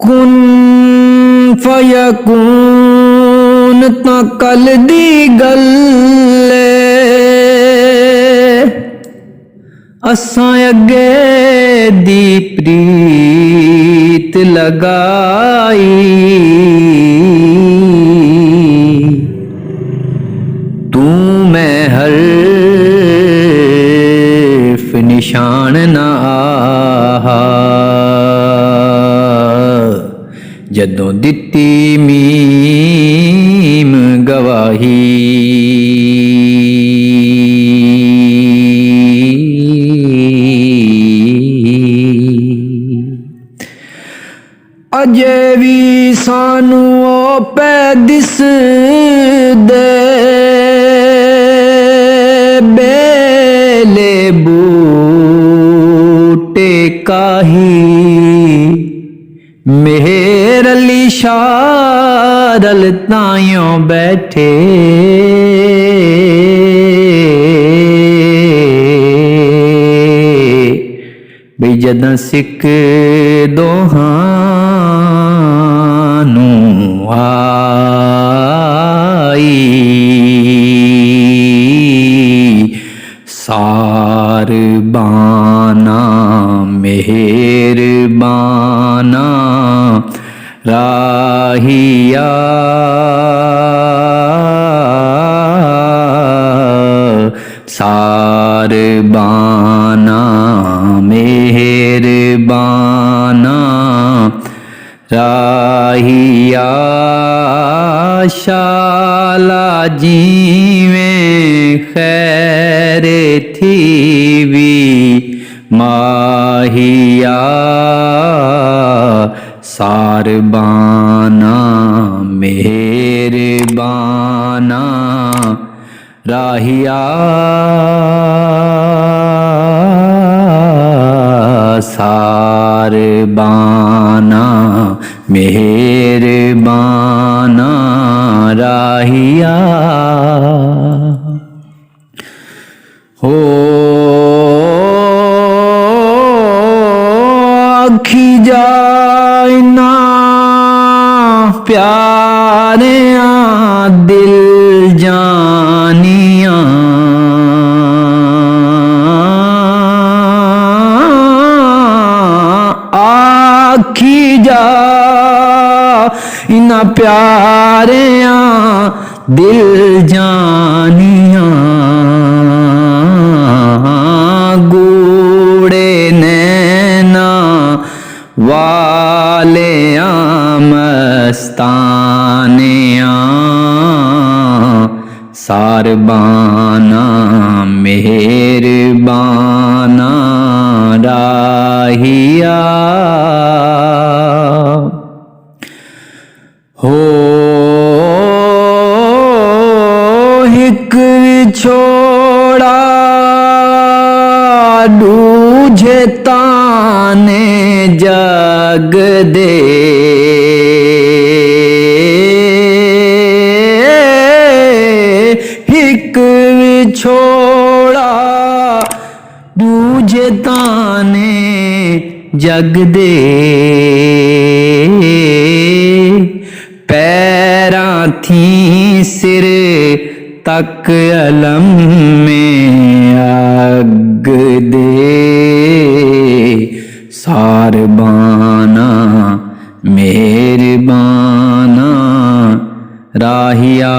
कुन फयकून तां कल दी गल असां अगे दी प्रीत लगाई तू मैं हर्फ निशान ना आहा जदों दिती मीम गवाही अजे भी सानू ओ पै दिसदे बेले बूटे काही मेहर अली शारल ताइयों बैठे बई जदां सिक दोहानू आई सारबाना मेहरबाना राहिया सारबाना मेहरबाना राहिया शाला जीवें खैर थी भी माहिया सारबाना मेहरबाना राहिया सारबाना मेहरबाना राहिया हो आखी जाए ना प्यारिया दिल जानिया आखी जा इना प्यारिया दिल जानिया गूड़े नैना वाले मस्तानिया सारबाना मेहरबाना राहिया हो हिक छोड़ा दूजे ताने जग दे हिक छोड़ा दूजे ताने जग दे पैरां थी सिर तक अलम में अग दे सारबाना मेहरबाना राहिया